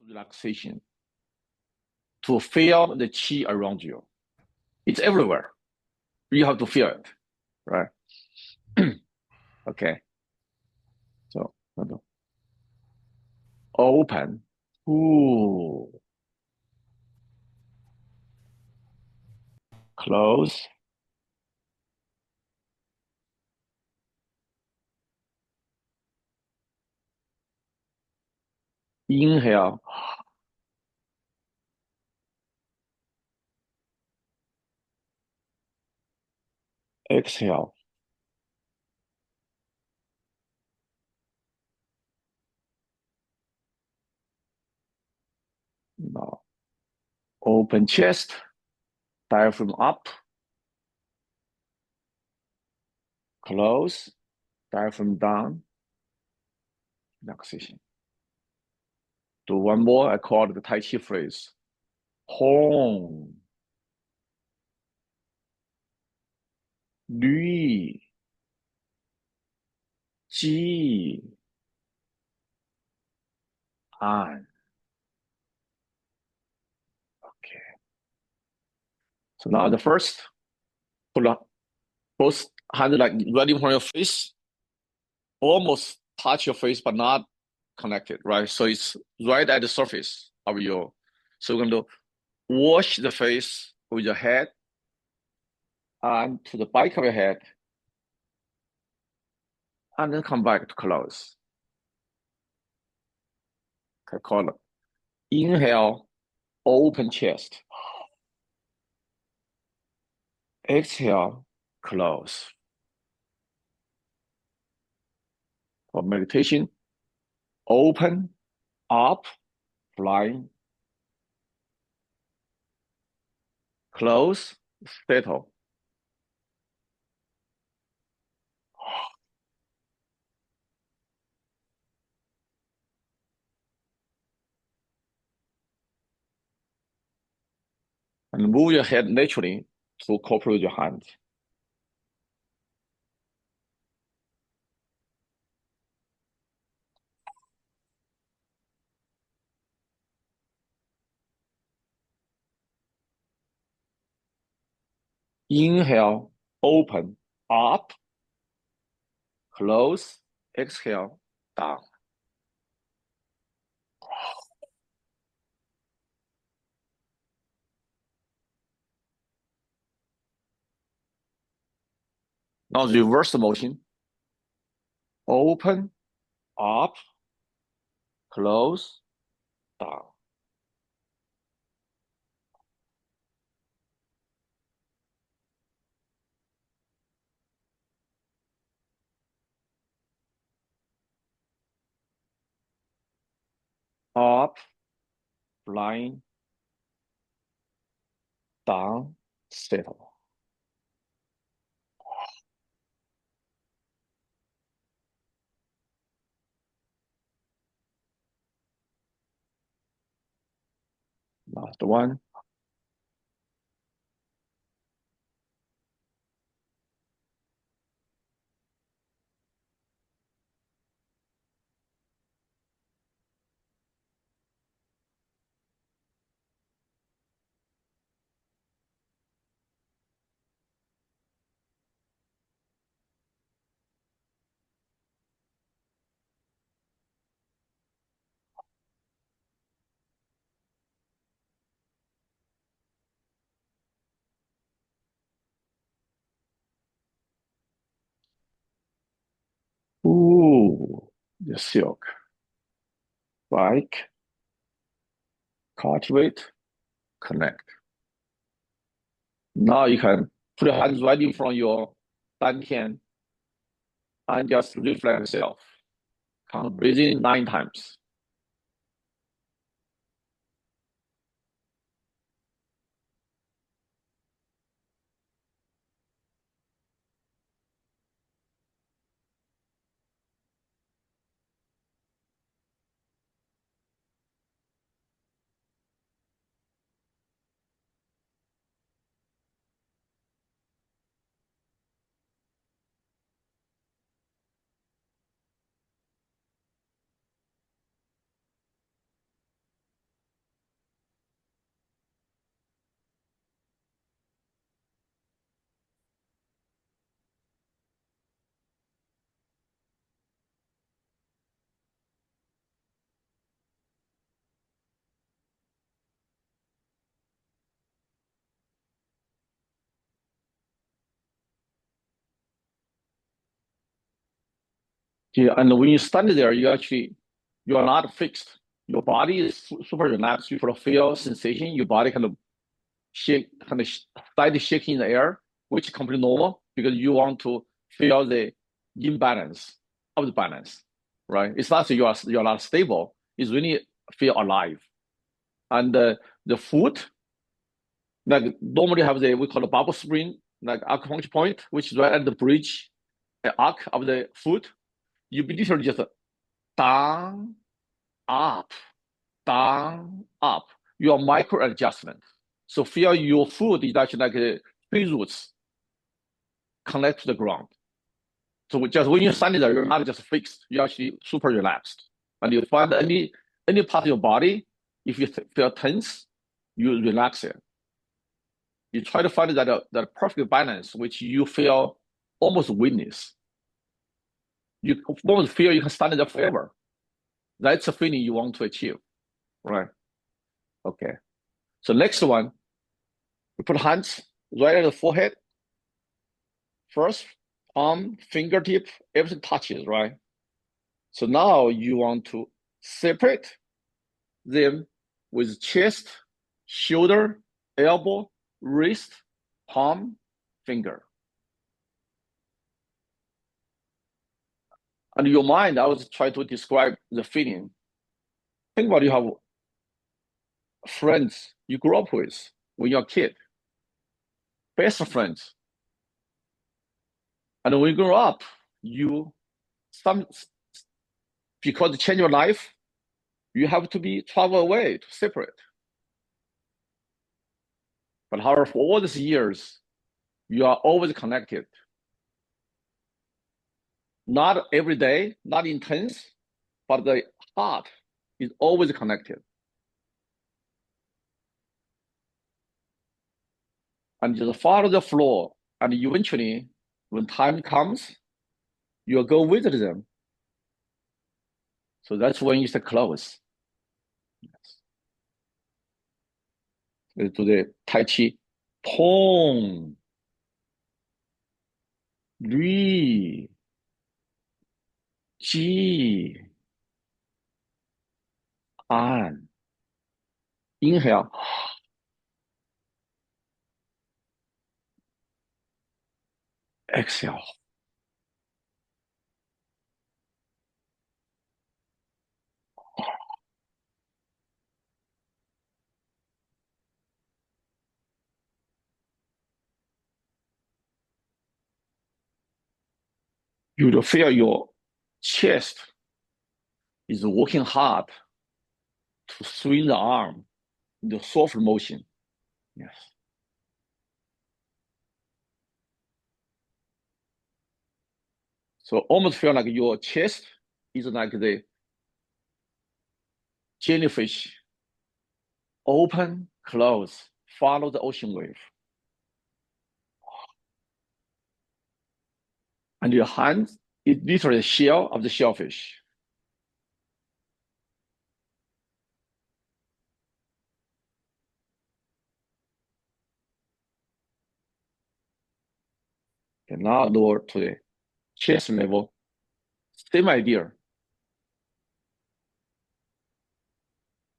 relaxation to feel the chi around you. It's everywhere. You have to feel it, right? Okay. So open. Ooh. Close. Inhale. Exhale. Now open chest. Diaphragm up. Close. Diaphragm down. Relaxation. Do one more. I call it the Tai Chi phrase. Hong. Lui. Ji. An. Okay. So now the first, put both hands like right in front of your face, almost touch your face, but not connected, right? So it's right at the surface of your. So we're going to wash the face with your head and to the back of your head, and then come back to close. Okay, call it. Inhale, open chest. Exhale, close. For meditation, open, up, flying. Close, settle. And move your head naturally to cooperate with your hands. Inhale, open, up, close, exhale, down. Now reverse the motion. Open, up, close, down. Up, flying, down, settle. Last one. Ooh, the silk. Like, cultivate, connect. Now you can put your hands right in front of your dantian and just reflect yourself. Count breathing 9 times. Yeah, and when you stand there, you are not fixed. Your body is super relaxed. You feel sensation. Your body kind of shake, kind of slightly shaking in the air, which is completely normal because you want to feel the imbalance of the balance, right? It's not that you are not stable. It's really feel alive. And the foot, like normally have we call a bubble spring, like acupuncture point, which is right at the bridge, the arc of the foot. You literally just down, up, down, up. Your micro adjustment. So feel your foot is actually like tree roots connect to the ground. So just when you're standing there, you're not just fixed. You're actually super relaxed. And you find any part of your body, if you feel tense, you relax it. You try to find that perfect balance, which you feel almost witness. You almost feel you can stand there forever. That's a feeling you want to achieve, right? Okay. So next one, we put hands right at the forehead. First, palm, fingertip, everything touches, right? So now you want to separate them with chest, shoulder, elbow, wrist, palm, finger. And your mind, I was trying to describe the feeling. Think about you have friends you grew up with when you're a kid, best friends. And when you grow up, you some because to change your life, you have to be travel away to separate. But however, for all these years, you are always connected. Not every day, not intense, but the heart is always connected. And just follow the flow. And eventually, when time comes, you'll go visit them. So that's when you say close. Yes. Let's do the Tai Chi. Pong, Li, Ji, An. Inhale. Exhale. You will feel your chest is working hard to swing the arm in the soft motion. Yes. So almost feel like your chest is like the jellyfish, open, close, follow the ocean wave. And your hand is literally the shell of the shellfish. And now lower to the chest level. Same idea.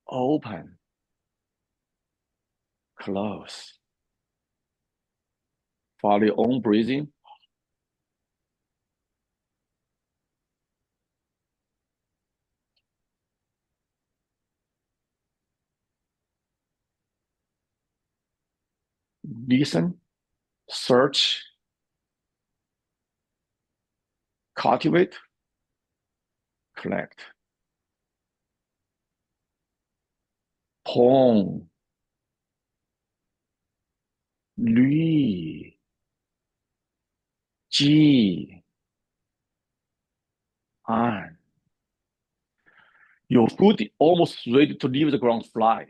Open, close. Follow your own breathing. Listen, search, cultivate, collect. Pong, Li, Ji, An. Your foot almost ready to leave the ground fly.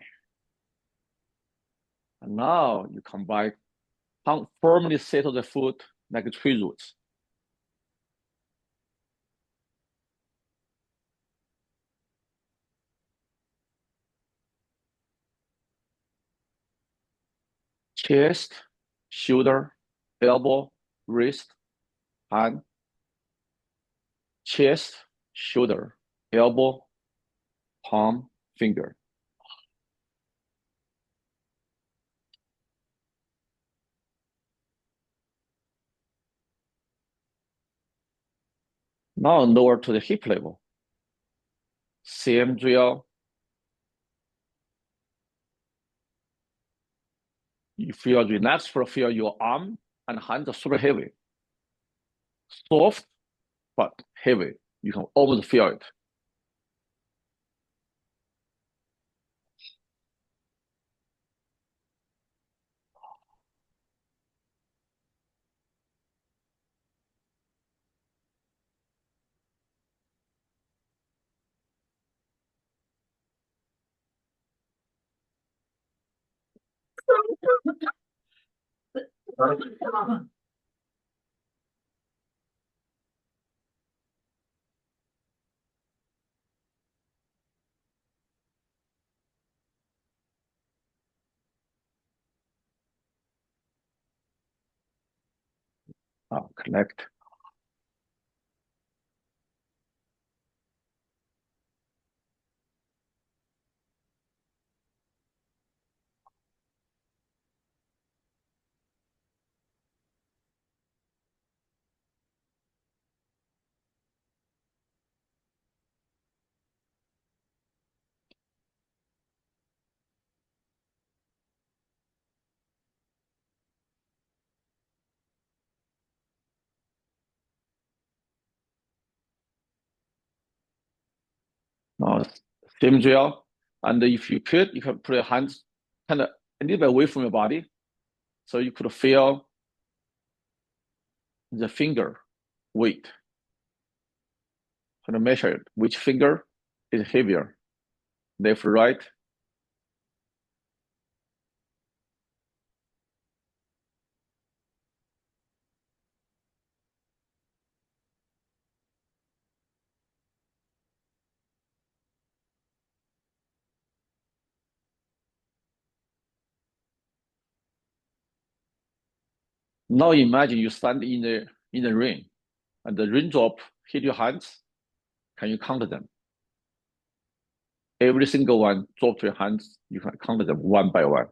And now you come back, firmly settle the foot like a tree roots. Chest, shoulder, elbow, wrist, hand, chest, shoulder, elbow, palm, finger. Now lower to the hip level. Same drill. You feel relaxed, feel your arm and hands are super heavy. Soft, but heavy. You can almost feel it. Collect. Now, same drill. And if you could, you can put your hands kind of a little bit away from your body. So you could feel the finger weight. Kind of measure it. Which finger is heavier? Left, right. Now imagine you stand in the rain and the raindrop hit your hands. Can you count them? Every single one drop to your hands. You can count them one by one.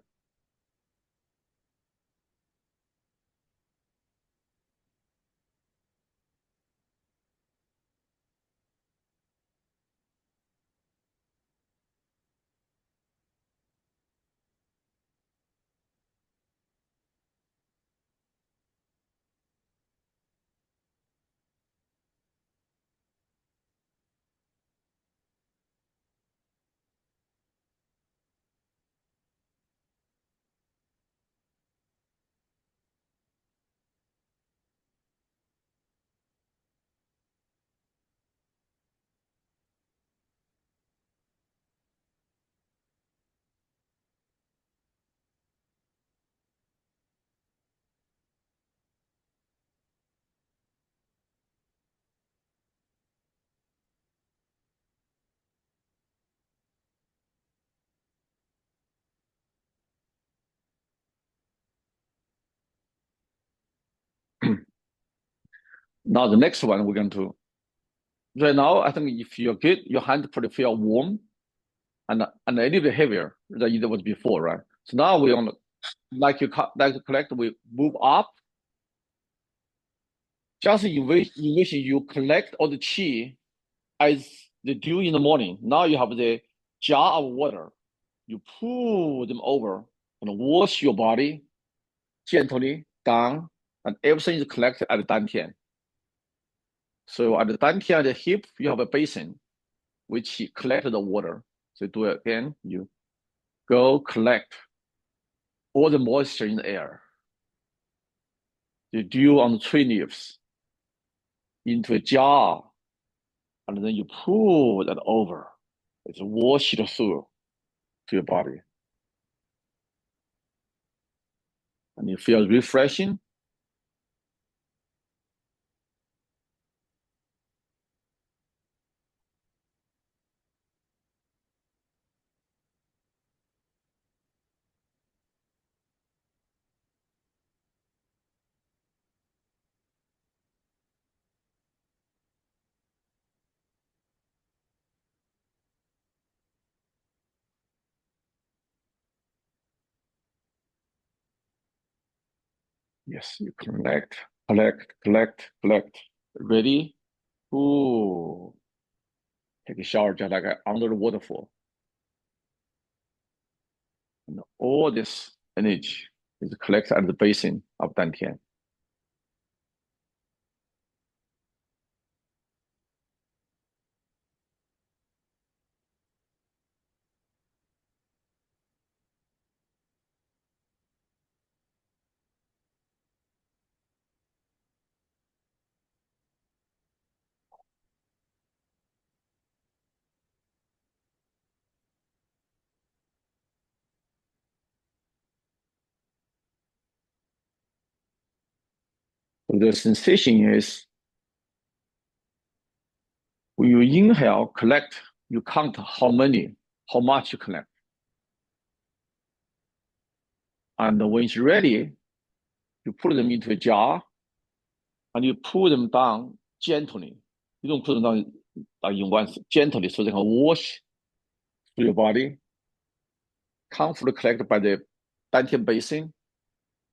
Now the next one we're going to. Right now, I think if you're good, your hand probably feel warm and a little bit heavier than it was before, right? So now we on like to collect, we move up. Just envision you collect all the chi as the dew in the morning. Now you have the jar of water. You pull them over and wash your body gently down, and everything is collected at the dantian. So at the dantian, the hip, you have a basin which collects the water. So do it again. You go collect all the moisture in the air. You dew on the tree leaves into a jar, and then you pull that over. It's washed through to your body. And it feels refreshing. Yes, you collect, collect, collect, collect. Ready? Ooh, take a shower just like under the waterfall. And all this energy is collected at the basin of Dantian. So the sensation is when you inhale, collect, you count how many, how much you collect. And when it's ready, you put them into a jar and you pull them down gently. You don't put them down in once, gently, so they can wash through your body, comfortably collected by the Dantian basin,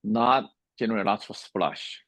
not generate lots of splash.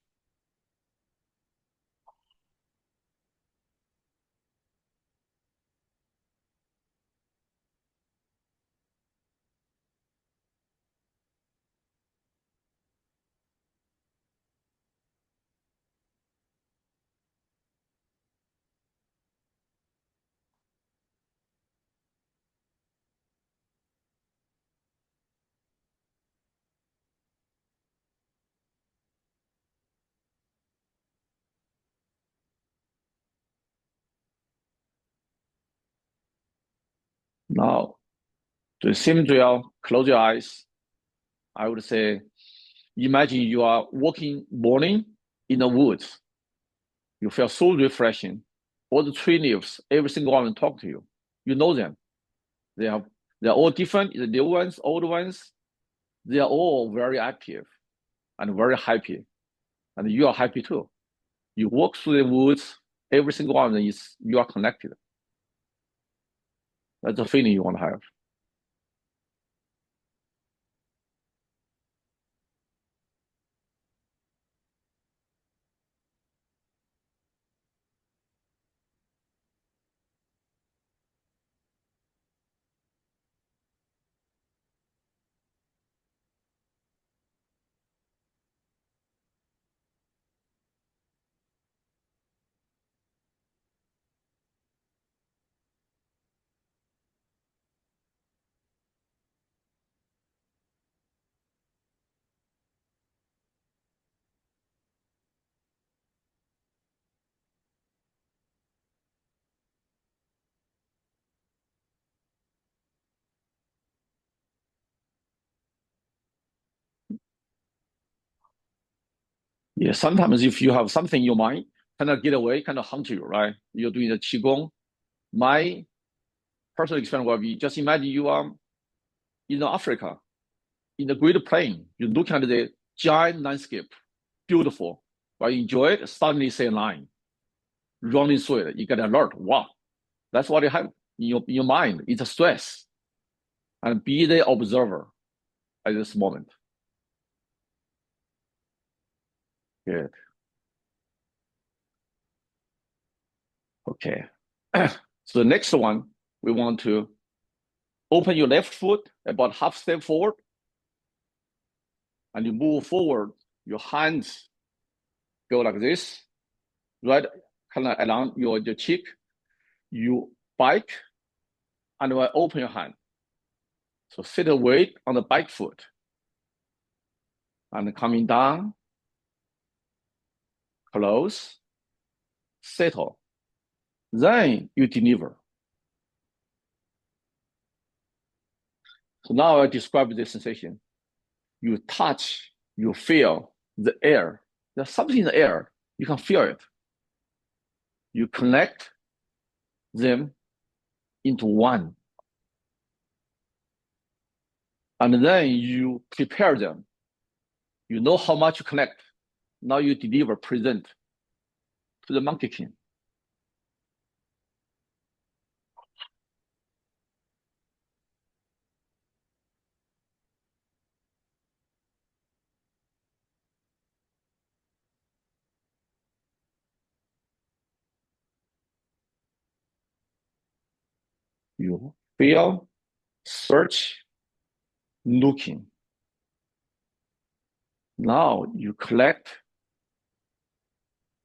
Now, the same drill, close your eyes. I would say, imagine you are walking morning in the woods. You feel so refreshing. All the tree leaves, every single one talk to you. You know them. They are they're all different. The new ones, old ones, they are all very active and very happy. And you are happy too. You walk through the woods, every single one is you are connected. That's the feeling you want to have. Yeah, sometimes if you have something in your mind, kind of get away, kind of haunt you, right? You're doing the Qigong. My personal experience will be just imagine you are in Africa, in the Great Plain. You look at the giant landscape, beautiful. But you enjoy it, suddenly say a line, running through it. You get alert. Wow, that's what you have in your mind. It's a stress. And be the observer at this moment. Good. Okay. So the next one, we want to open your left foot about half step forward, and you move forward. Your hands go like this, right, kind of along your cheek. You bike and will open your hand. So sit a weight on the back foot and coming down, close, settle. Then you deliver. So now I describe the sensation. You touch, you feel the air. There's something in the air. You can feel it. You connect them into one. And then you prepare them. You know how much you connect. Now you deliver, present to the Monkey King. You feel, search, looking. Now you collect,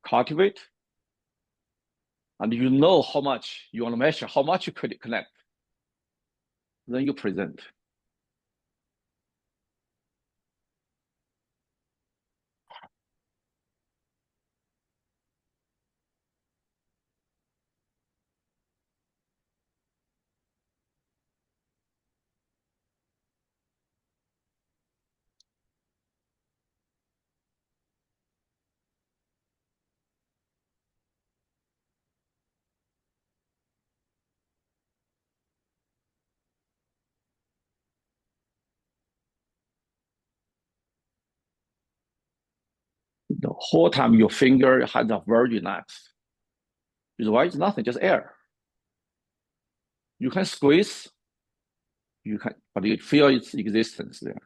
cultivate, and you know how much you want to measure, how much you could connect. Then you present. The whole time your finger has a very relaxed. Why? It's nothing, just air. You can squeeze, you can, but you feel its existence there.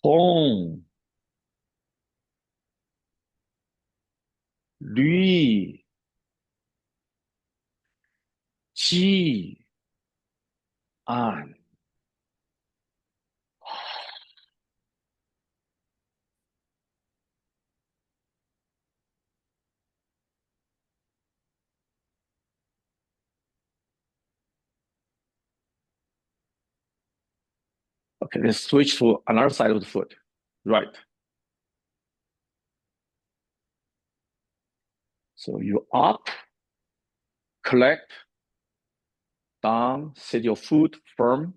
Hong, Li, Qi, An. Okay, let's switch to another side of the foot. Right. So you up, collect, down, set your foot firm,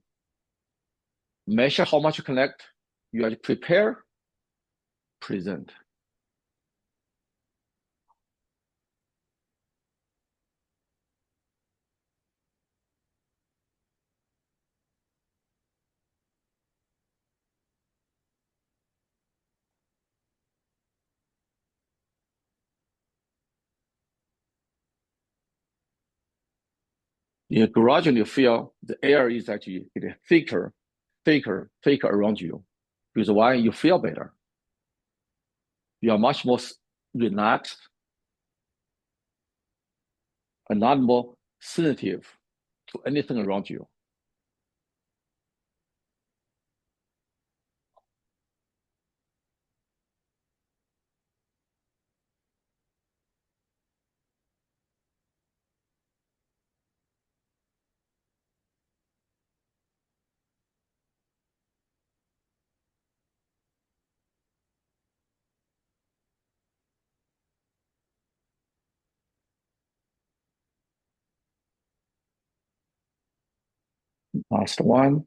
measure how much you connect. You have to prepare, present. You gradually feel the air is actually getting thicker, thicker, thicker around you. Because why? You feel better. You are much more relaxed and not more sensitive to anything around you. Last one.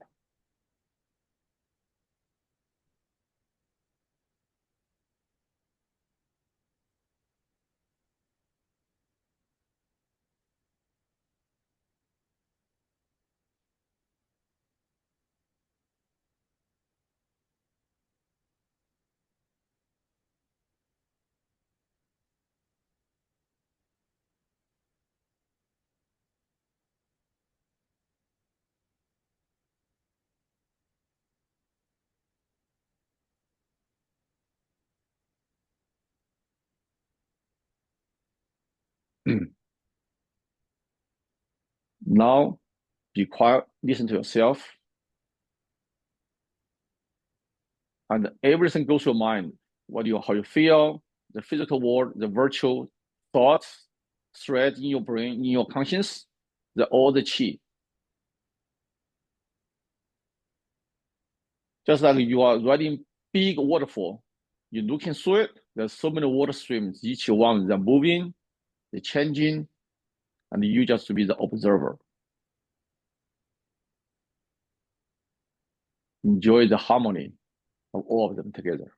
Now, be quiet, listen to yourself, and everything goes to your mind. How you feel, the physical world, the virtual thoughts, threads in your brain, in your conscience, all the chi. Just like you are riding big waterfall, you're looking through it. There's so many water streams, each one they're moving, they're changing, and you just be the observer. Enjoy the harmony of all of them together.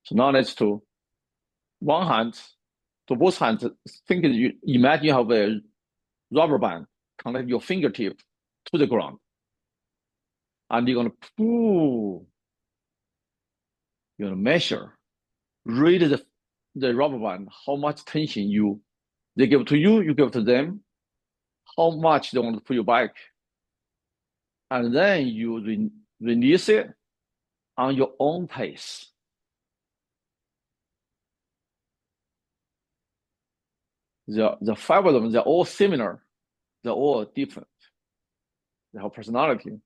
So now let's do one hand, to both hands. Think you imagine you have a rubber band, connect your fingertip to the ground, and you're gonna pull. You're gonna measure, read the rubber band, how much tension they give to you, you give to them, how much they want to pull you back, and then you release it on your own pace. The five of them, they're all similar, they're all different. They have personality.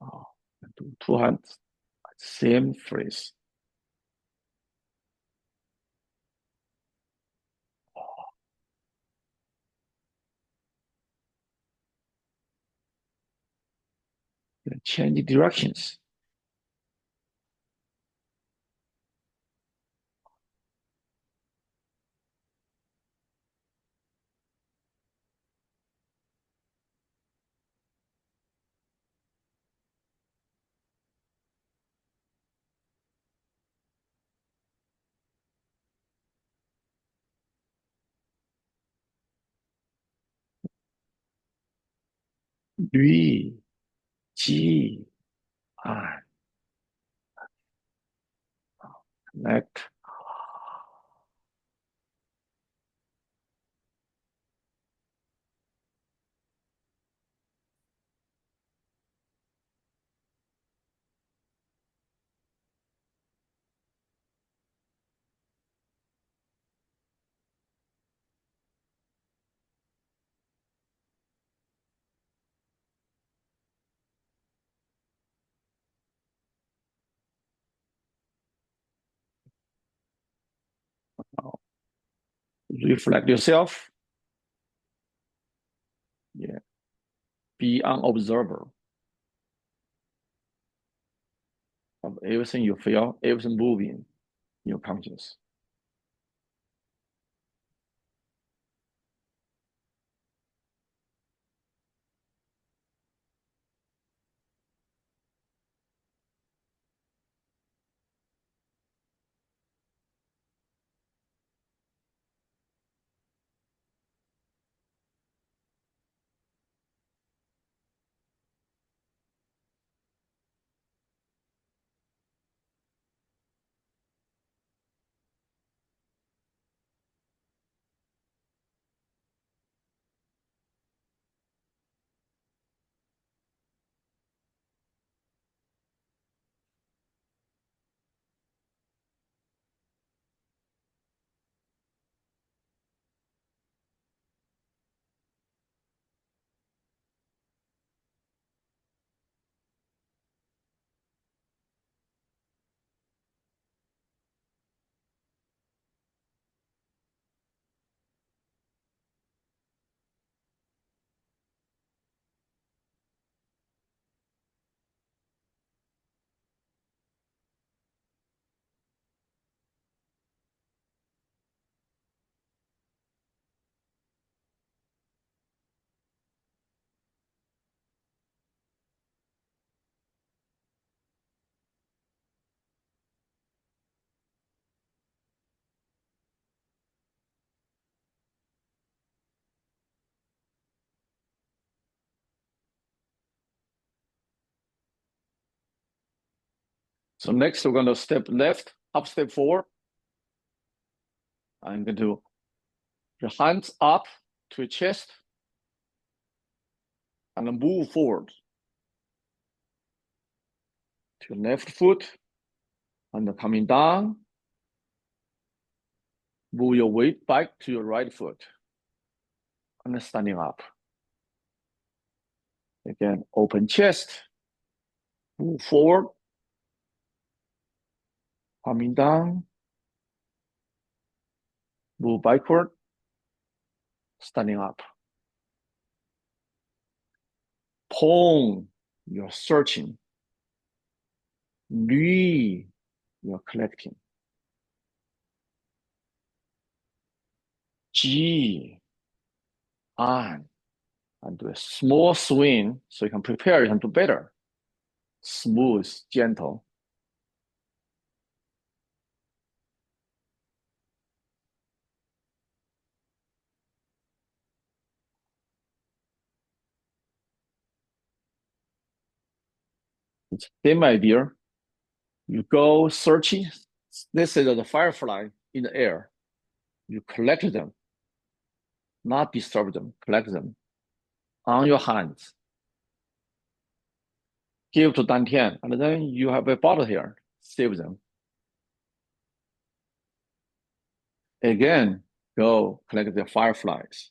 Oh, do two hands, same phrase. Change directions. Lui, Ji, and connect. Reflect yourself. Yeah. Be an observer of everything you feel, everything moving in your conscious. So next we're going to step left, up step forward. I'm going to your hands up to your chest and move forward to your left foot and coming down. Move your weight back to your right foot and standing up. Again, open chest, move forward, coming down, move backward, standing up. Pong, you're searching. Li, you're collecting. Ji, and do a small swing so you can prepare you can do better. Smooth, gentle. It's the same idea. You go searching. This is the firefly in the air. You collect them, not disturb them, collect them on your hands. Give to Dantian, and then you have a bottle here. Save them. Again, go collect the fireflies.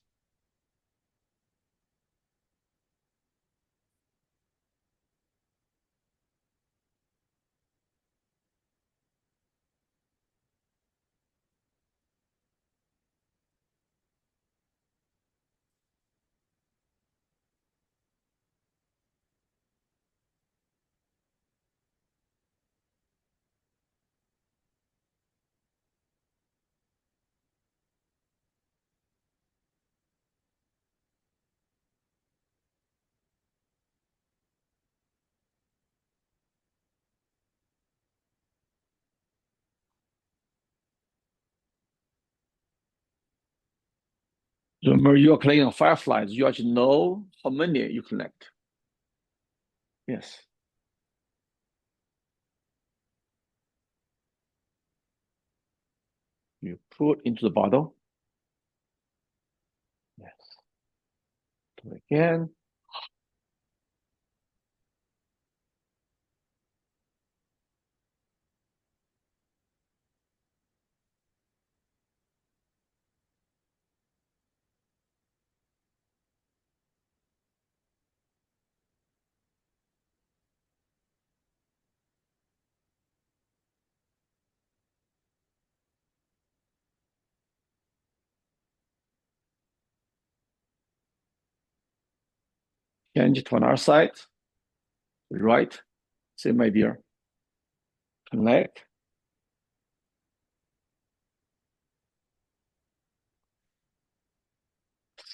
Remember, you're collecting fireflies. You actually know how many you collect. Yes. You put into the bottle. Yes. Do it again. Change to another side. Right. Same idea. Connect.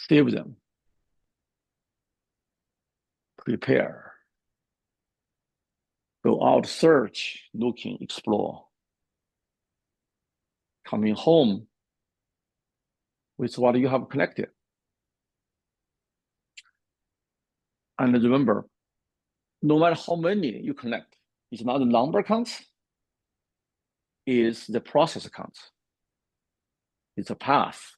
Save them. Prepare. Go out, search, looking, explore. Coming home with what you have collected. And remember, no matter how many you collect, it's not the number counts, it's the process counts. It's a path.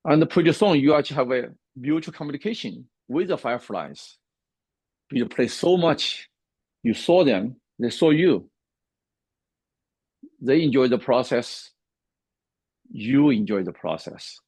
And pretty soon you actually have a mutual communication with the fireflies. You play so much, you saw them, they saw you. They enjoy the process, you enjoy the process.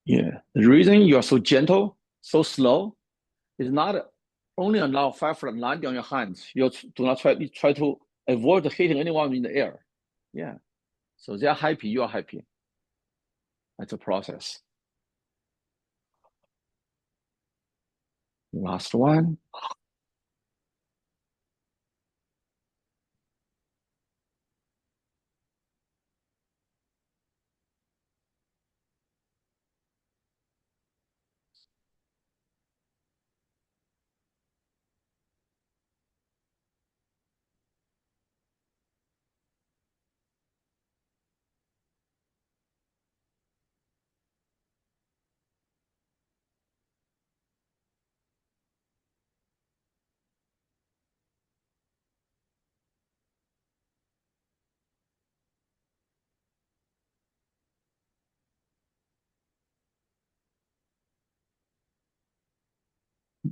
Yeah, The reason you are so gentle, so slow, is not only allow 5 foot landing on your hands. You do not try to avoid hitting anyone in the air. Yeah. So they are happy, you are happy. That's a process. Last one.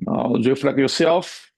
Now reflect yourself.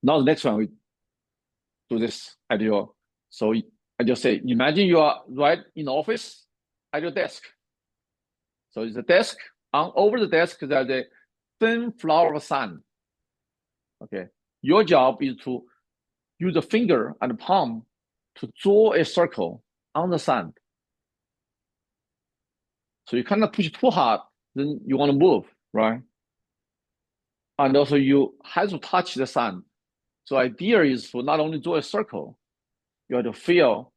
Now the next one, we do this at your, so I just say, imagine you are right in the office at your desk. So it's a desk, over the desk, there's a thin flower of sand. Okay. Your job is to use the finger and the palm to draw a circle on the sand. So you cannot push too hard, then you want to move, right? And also you have to touch the sand. So idea is to not only draw a circle, you have to feel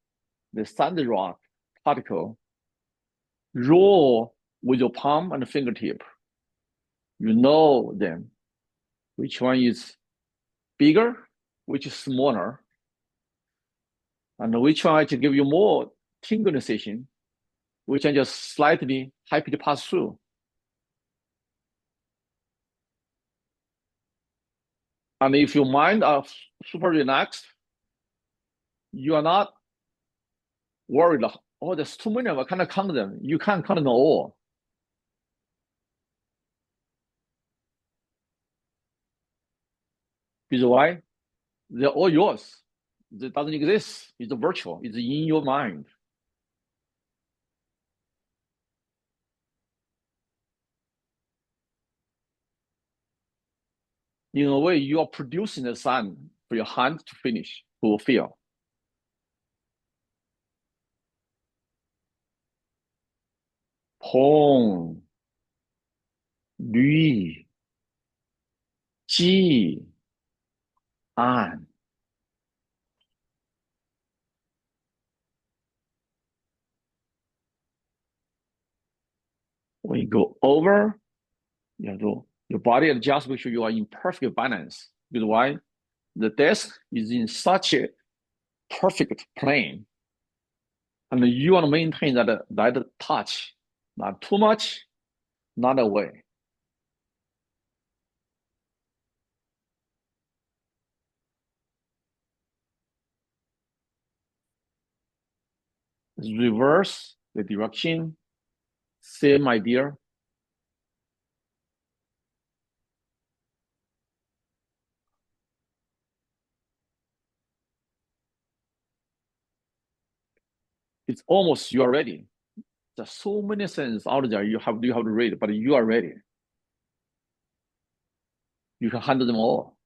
the sand rock particle roll with your palm and fingertip. You know them, which one is bigger, which is smaller, and which one to give you more tingle sensation, which one just slightly happy to pass through. And if your mind are super relaxed, you are not worried. Oh, there's too many of them. I cannot count them. You can't count them all. Because why? They're all yours. It doesn't exist. It's virtual. It's in your mind. In a way, you are producing the sun for your hand to finish, to feel. 空、绿、寂、暗。When you go over, you have to, your body adjusts, make sure you are in perfect balance. Because why? The desk is in such a perfect plane. And you want to maintain that touch, not too much, not away. Reverse the direction, same idea. It's almost you are ready. There's so many things out there you have to read, but you are ready. You can handle them all.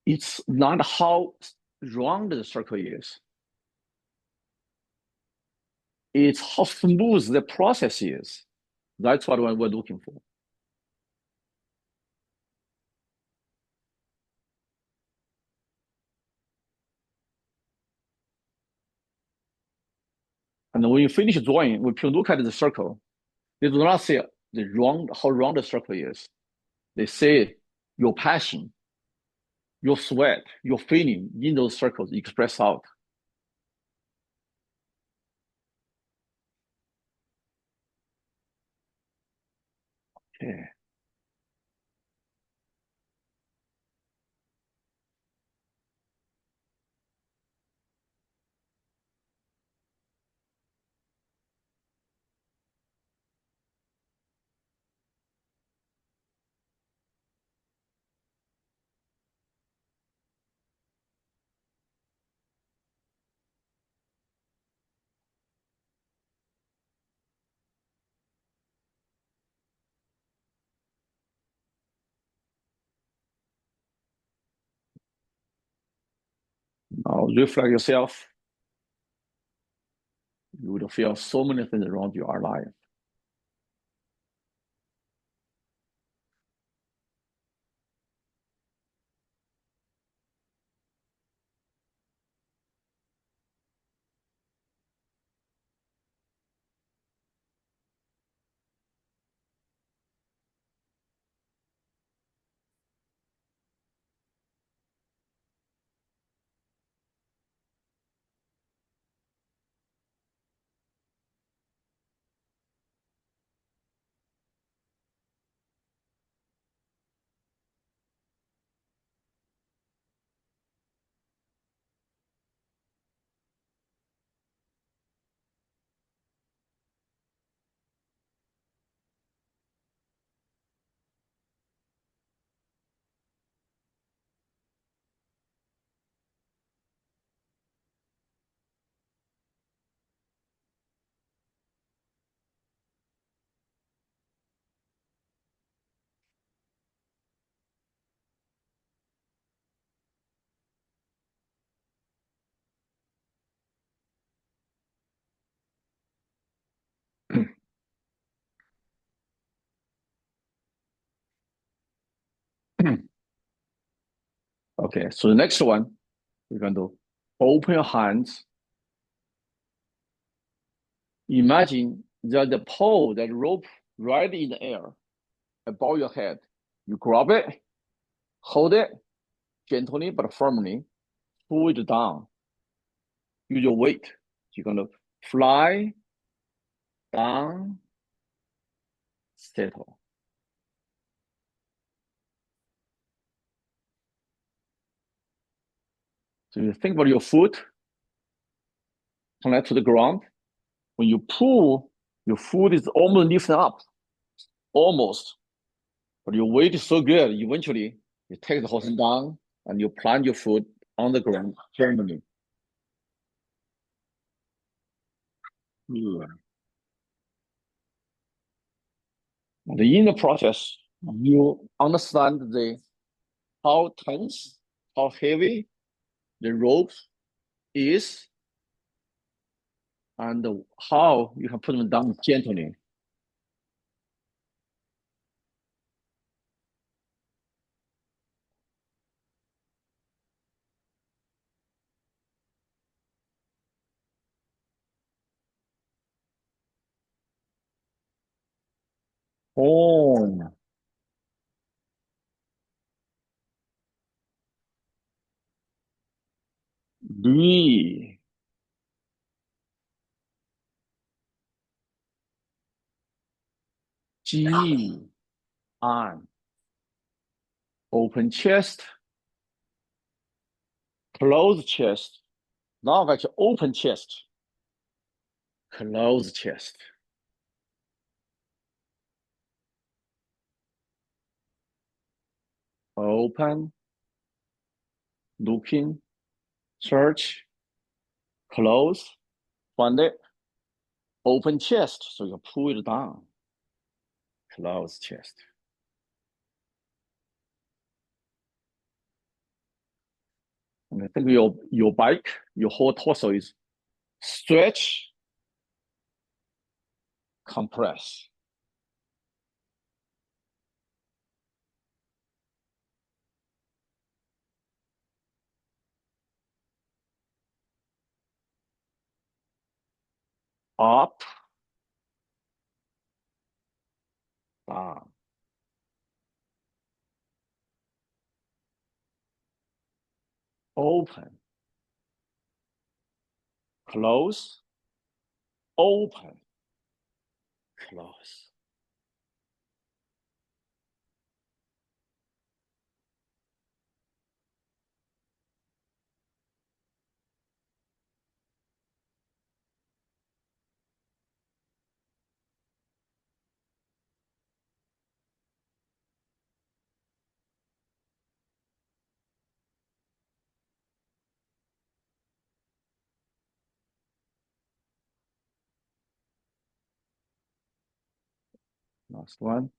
It's not how round the circle is. It's how smooth the process is. That's what we're looking for. And when you finish drawing, when people look at the circle, they do not say how round the circle is. They say your passion, your sweat, your feeling in those circles express out. Okay. Now reflect yourself. You will feel so many things around you are alive. Okay, so the next one, we're going to open your hands. Imagine that the pole, that rope right in the air above your head. You grab it, hold it gently but firmly, pull it down. Use your weight. You're going to fly down, settle. So you think about your foot, connect to the ground. When you pull, your foot is almost lifted up, almost. But your weight is so good, eventually you take the horse down and you plant your foot on the ground firmly. Yeah. And in the process, you understand how tense, how heavy the rope is, and how you can put them down gently. Om. Li. Ji. An. Open chest. Closed chest. Now actually open chest. Closed chest. Open. Looking. Search. Close. Find it. Open chest. So you pull it down. Close chest. And I think your back, your whole torso is stretch, compress. Up, down. Open, close, open, close. Last one.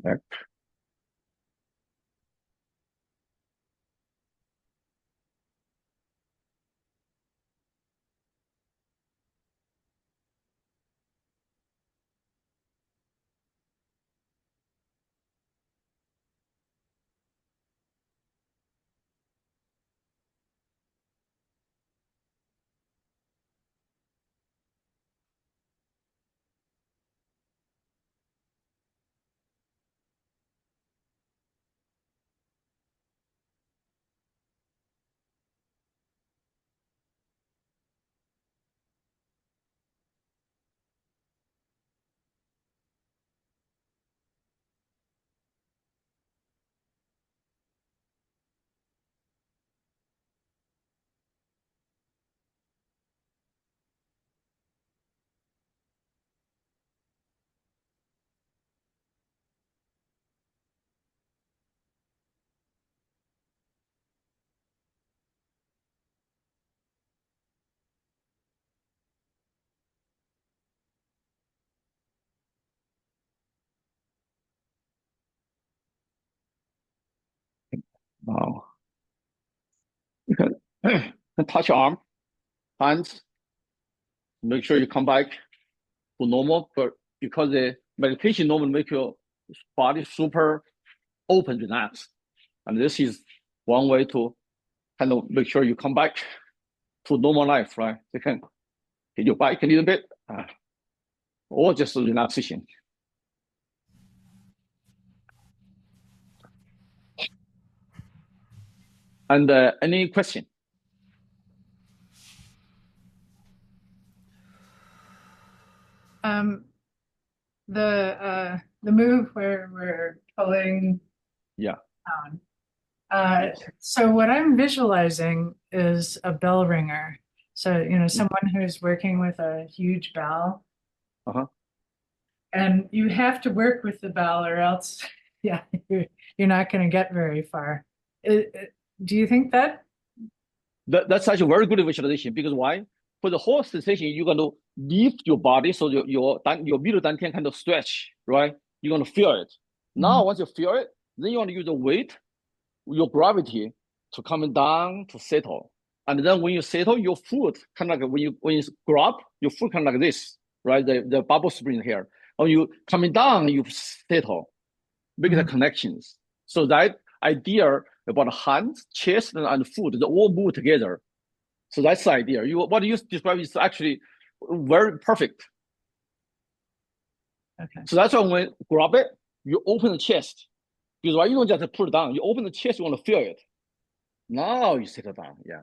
Connect. Now you can, can touch your arm, hands. Make sure you come back to normal. But because the meditation normally make your body super open, relaxed, and this is one way to kind of make sure you come back to normal life, right? You can hit your back a little bit, or just relaxation. And any question? Um, the move where we're pulling Yeah. down. So what I'm visualizing is a bell ringer. So, someone who's working with a huge bell, Uh-huh. and you have to work with the bell or else, yeah, you're not going to get very far. Do you think that? That's actually a very good visualization because why? For the whole sensation, you're going to lift your body so your middle dantian kind of stretch, right? You're going to feel it. Now, once you feel it, then you want to use the weight, your gravity to come down to settle. And then when you settle, your foot kind of like when you grab, your foot kind of like this, right? The bubble spring here. When you coming down, you settle, make the connections. So that idea about hands, chest, and foot, they all move together. So that's the idea. What you describe is actually very perfect. Okay. So that's why when you grab it, you open the chest. Because why you don't just pull it down, you open the chest, you want to feel it. Now you settle down. Yeah.